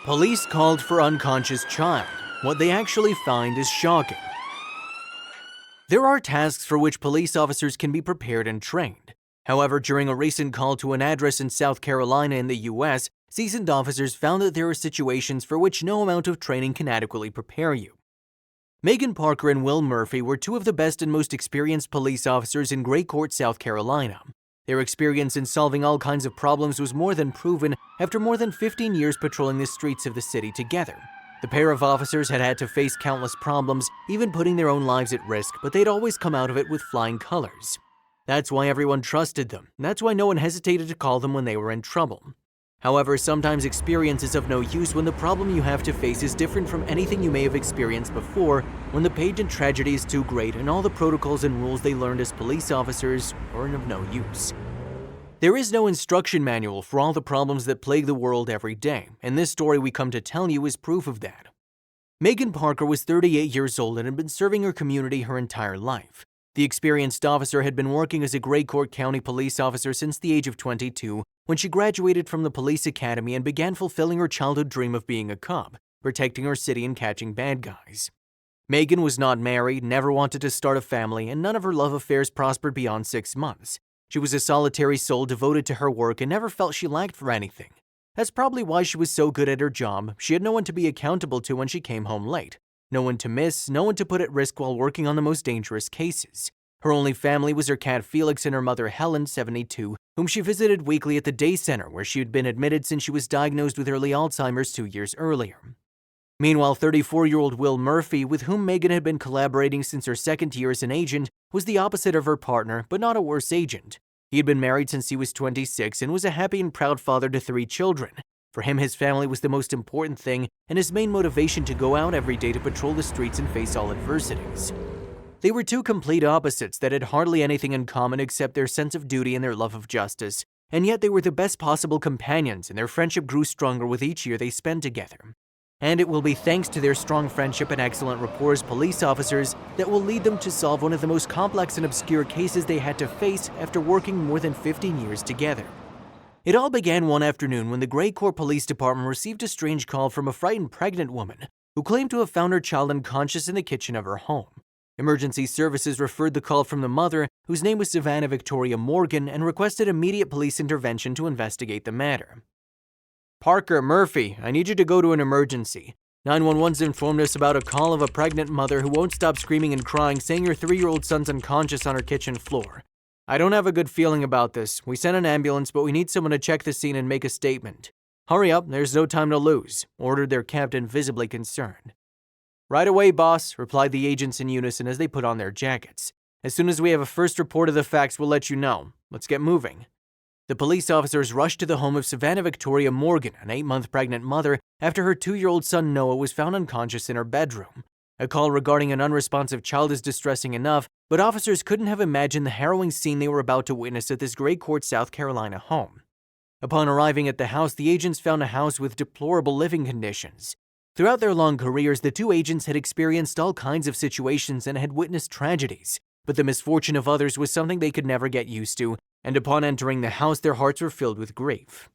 Police called for unconscious child. What they actually find is shocking. There are tasks for which police officers can be prepared and trained. However, during a recent call to an address in South Carolina in the US, seasoned officers found that there are situations for which no amount of training can adequately prepare you. Megan Parker and Will Murphy were two of the best and most experienced police officers in Gray Court, South Carolina. Their experience in solving all kinds of problems was more than proven after more than 15 years patrolling the streets of the city together. The pair of officers had to face countless problems, even putting their own lives at risk, but they'd always come out of it with flying colors. That's why everyone trusted them, and that's why no one hesitated to call them when they were in trouble. However, sometimes experience is of no use when the problem you have to face is different from anything you may have experienced before, when the pageant tragedy is too great and all the protocols and rules they learned as police officers are of no use. There is no instruction manual for all the problems that plague the world every day, and this story we come to tell you is proof of that. Megan Parker was 38 years old and had been serving her community her entire life. The experienced officer had been working as a Gray Court County police officer since the age of 22 when she graduated from the police academy and began fulfilling her childhood dream of being a cop, protecting her city and catching bad guys. Megan was not married, never wanted to start a family, and none of her love affairs prospered beyond 6 months. She was a solitary soul devoted to her work and never felt she lacked for anything. That's probably why she was so good at her job. She had no one to be accountable to when she came home late. No one to miss, no one to put at risk while working on the most dangerous cases. Her only family was her cat Felix and her mother Helen, 72, whom she visited weekly at the day center where she had been admitted since she was diagnosed with early Alzheimer's 2 years earlier. Meanwhile, 34-year-old Will Murphy, with whom Megan had been collaborating since her second year as an agent, was the opposite of her partner, but not a worse agent. He had been married since he was 26 and was a happy and proud father to 3 children. For him, his family was the most important thing and his main motivation to go out every day to patrol the streets and face all adversities. They were two complete opposites that had hardly anything in common except their sense of duty and their love of justice, and yet they were the best possible companions, and their friendship grew stronger with each year they spent together. And it will be thanks to their strong friendship and excellent rapport as police officers that will lead them to solve one of the most complex and obscure cases they had to face after working more than 15 years together. It all began one afternoon when the Gray Court Police Department received a strange call from a frightened pregnant woman who claimed to have found her child unconscious in the kitchen of her home. Emergency services referred the call from the mother, whose name was Savannah Victoria Morgan, and requested immediate police intervention to investigate the matter. Parker, Murphy, I need you to go to an emergency. 911's informed us about a call of a pregnant mother who won't stop screaming and crying, saying her 3-year-old son's unconscious on her kitchen floor. I don't have a good feeling about this. We sent an ambulance, but we need someone to check the scene and make a statement. Hurry up, there's no time to lose, ordered their captain, visibly concerned. Right away, boss, replied the agents in unison as they put on their jackets. As soon as we have a first report of the facts, we'll let you know. Let's get moving. The police officers rushed to the home of Savannah Victoria Morgan, an 8-month pregnant mother, after her 2-year-old son Noah was found unconscious in her bedroom. A call regarding an unresponsive child is distressing enough, but officers couldn't have imagined the harrowing scene they were about to witness at this Gray Court, South Carolina home. Upon arriving at the house, the agents found a house with deplorable living conditions. Throughout their long careers, the two agents had experienced all kinds of situations and had witnessed tragedies, but the misfortune of others was something they could never get used to, and upon entering the house, their hearts were filled with grief.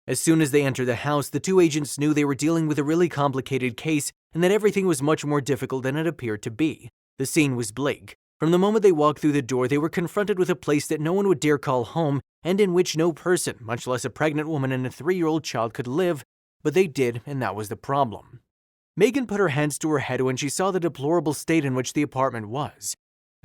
As soon as they entered the house, the two agents knew they were dealing with a really complicated case and that everything was much more difficult than it appeared to be. The scene was bleak. From the moment they walked through the door, they were confronted with a place that no one would dare call home and in which no person, much less a pregnant woman and a 3-year-old child, could live, but they did, and that was the problem. Megan put her hands to her head when she saw the deplorable state in which the apartment was.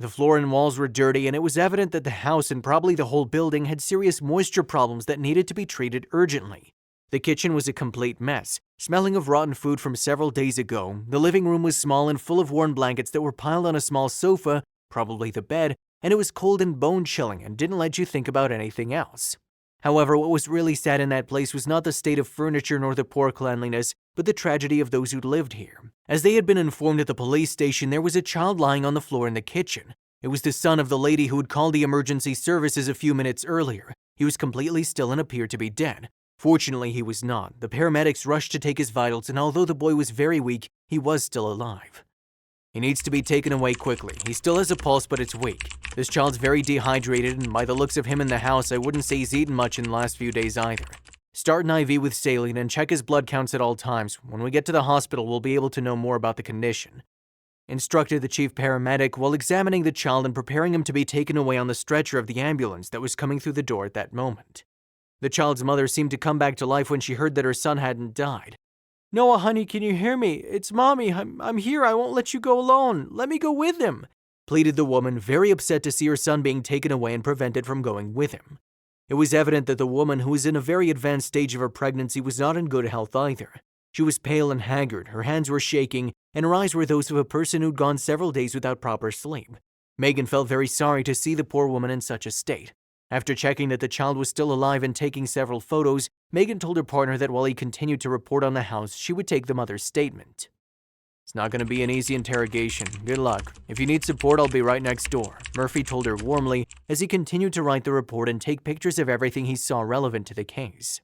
The floor and walls were dirty, and it was evident that the house and probably the whole building had serious moisture problems that needed to be treated urgently. The kitchen was a complete mess, smelling of rotten food from several days ago. The living room was small and full of worn blankets that were piled on a small sofa, probably the bed, and it was cold and bone-chilling and didn't let you think about anything else. However, what was really sad in that place was not the state of furniture nor the poor cleanliness, but the tragedy of those who lived here. As they had been informed at the police station, there was a child lying on the floor in the kitchen. It was the son of the lady who had called the emergency services a few minutes earlier. He was completely still and appeared to be dead. Fortunately, he was not. The paramedics rushed to take his vitals, and although the boy was very weak, he was still alive. He needs to be taken away quickly. He still has a pulse, but it's weak. This child's very dehydrated, and by the looks of him in the house, I wouldn't say he's eaten much in the last few days either. Start an IV with saline and check his blood counts at all times. When we get to the hospital, we'll be able to know more about the condition," instructed the chief paramedic while examining the child and preparing him to be taken away on the stretcher of the ambulance that was coming through the door at that moment. The child's mother seemed to come back to life when she heard that her son hadn't died. "Noah, honey, can you hear me? It's Mommy. I'm here. I won't let you go alone. Let me go with him," pleaded the woman, very upset to see her son being taken away and prevented from going with him. It was evident that the woman, who was in a very advanced stage of her pregnancy, was not in good health either. She was pale and haggard, her hands were shaking, and her eyes were those of a person who'd gone several days without proper sleep. Megan felt very sorry to see the poor woman in such a state. After checking that the child was still alive and taking several photos, Megan told her partner that while he continued to report on the house, she would take the mother's statement. "It's not going to be an easy interrogation. Good luck. If you need support, I'll be right next door," Murphy told her warmly as he continued to write the report and take pictures of everything he saw relevant to the case.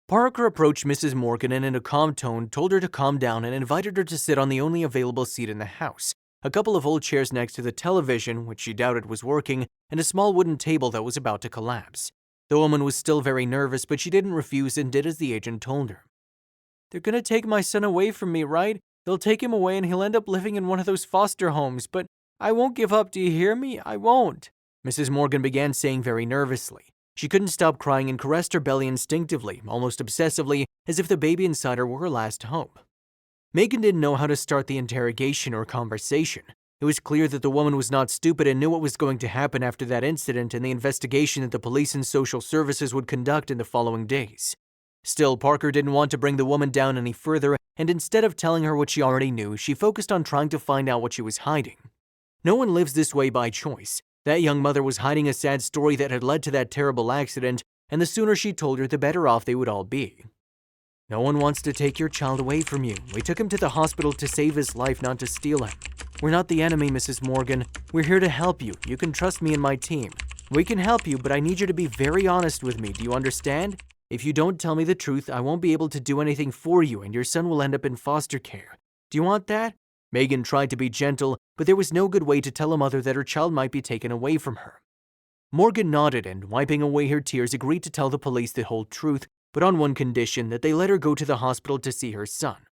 Parker approached Mrs. Morgan and in a calm tone told her to calm down and invited her to sit on the only available seat in the house, a couple of old chairs next to the television, which she doubted was working, and a small wooden table that was about to collapse. The woman was still very nervous, but she didn't refuse and did as the agent told her. "They're gonna take my son away from me, right? They'll take him away and he'll end up living in one of those foster homes, but I won't give up, do you hear me? I won't," Mrs. Morgan began saying very nervously. She couldn't stop crying and caressed her belly instinctively, almost obsessively, as if the baby inside her were her last hope. Megan didn't know how to start the interrogation or conversation. It was clear that the woman was not stupid and knew what was going to happen after that incident and the investigation that the police and social services would conduct in the following days. Still, Parker didn't want to bring the woman down any further, and instead of telling her what she already knew, she focused on trying to find out what she was hiding. No one lives this way by choice. That young mother was hiding a sad story that had led to that terrible accident, and the sooner she told her, the better off they would all be. "No one wants to take your child away from you. We took him to the hospital to save his life, not to steal him. We're not the enemy, Mrs. Morgan. We're here to help you. You can trust me and my team. We can help you, but I need you to be very honest with me. Do you understand? If you don't tell me the truth, I won't be able to do anything for you, and your son will end up in foster care. Do you want that?" Megan tried to be gentle, but there was no good way to tell a mother that her child might be taken away from her. Morgan nodded and, wiping away her tears, agreed to tell the police the whole truth, but on one condition, that they let her go to the hospital to see her son.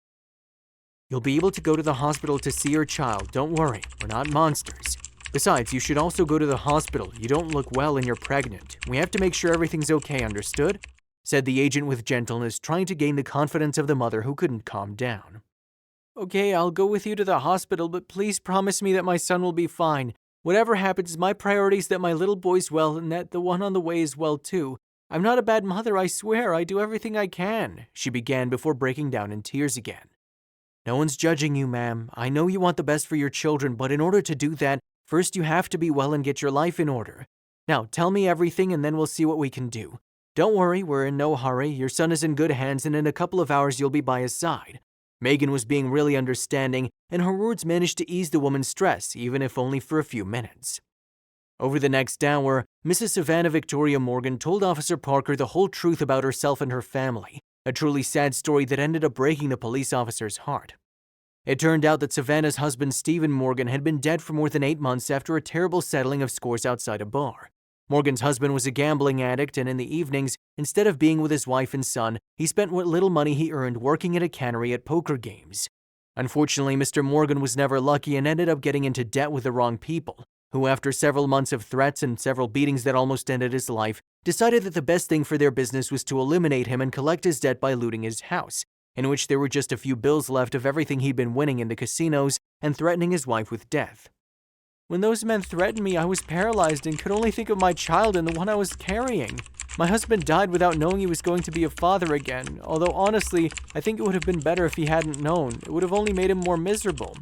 "You'll be able to go to the hospital to see your child. Don't worry, we're not monsters. Besides, you should also go to the hospital. You don't look well and you're pregnant. We have to make sure everything's okay, understood?" said the agent with gentleness, trying to gain the confidence of the mother who couldn't calm down. "Okay, I'll go with you to the hospital, but please promise me that my son will be fine. Whatever happens, my priority is that my little boy's well and that the one on the way is well too. I'm not a bad mother, I swear. I do everything I can," she began before breaking down in tears again. "No one's judging you, ma'am. I know you want the best for your children, but in order to do that, first you have to be well and get your life in order. Now, tell me everything and then we'll see what we can do. Don't worry, we're in no hurry. Your son is in good hands and in a couple of hours you'll be by his side." Megan was being really understanding, and her words managed to ease the woman's stress, even if only for a few minutes. Over the next hour, Mrs. Savannah Victoria Morgan told Officer Parker the whole truth about herself and her family, a truly sad story that ended up breaking the police officer's heart. It turned out that Savannah's husband, Stephen Morgan, had been dead for more than 8 months after a terrible settling of scores outside a bar. Morgan's husband was a gambling addict, and in the evenings, instead of being with his wife and son, he spent what little money he earned working at a cannery at poker games. Unfortunately, Mr. Morgan was never lucky and ended up getting into debt with the wrong people, who, after several months of threats and several beatings that almost ended his life, decided that the best thing for their business was to eliminate him and collect his debt by looting his house, in which there were just a few bills left of everything he'd been winning in the casinos, and threatening his wife with death. "When those men threatened me, I was paralyzed and could only think of my child and the one I was carrying. My husband died without knowing he was going to be a father again, although honestly, I think it would have been better if he hadn't known. It would have only made him more miserable.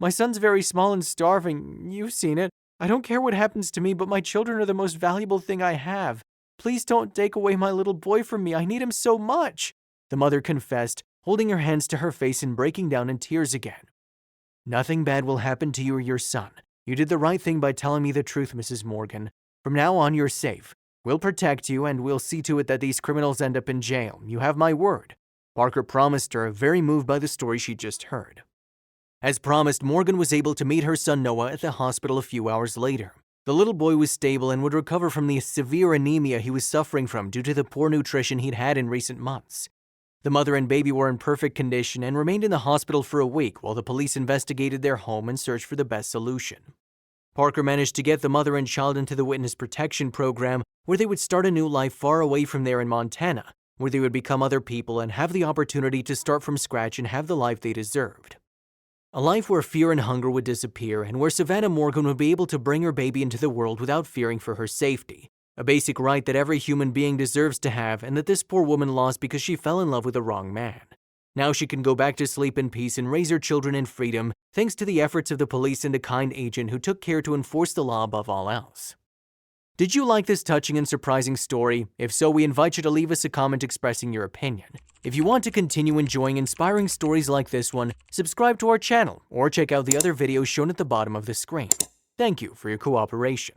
My son's very small and starving. You've seen it. I don't care what happens to me, but my children are the most valuable thing I have. Please don't take away my little boy from me. I need him so much," the mother confessed, holding her hands to her face and breaking down in tears again. "Nothing bad will happen to you or your son. You did the right thing by telling me the truth, Mrs. Morgan. From now on, you're safe. We'll protect you, and we'll see to it that these criminals end up in jail. You have my word," Parker promised her, very moved by the story she'd just heard. As promised, Morgan was able to meet her son Noah at the hospital a few hours later. The little boy was stable and would recover from the severe anemia he was suffering from due to the poor nutrition he'd had in recent months. The mother and baby were in perfect condition and remained in the hospital for a week while the police investigated their home and searched for the best solution. Parker managed to get the mother and child into the witness protection program, where they would start a new life far away from there in Montana, where they would become other people and have the opportunity to start from scratch and have the life they deserved. A life where fear and hunger would disappear and where Savannah Morgan would be able to bring her baby into the world without fearing for her safety, a basic right that every human being deserves to have and that this poor woman lost because she fell in love with the wrong man. Now she can go back to sleep in peace and raise her children in freedom, thanks to the efforts of the police and a kind agent who took care to enforce the law above all else. Did you like this touching and surprising story? If so, we invite you to leave us a comment expressing your opinion. If you want to continue enjoying inspiring stories like this one, subscribe to our channel or check out the other videos shown at the bottom of the screen. Thank you for your cooperation.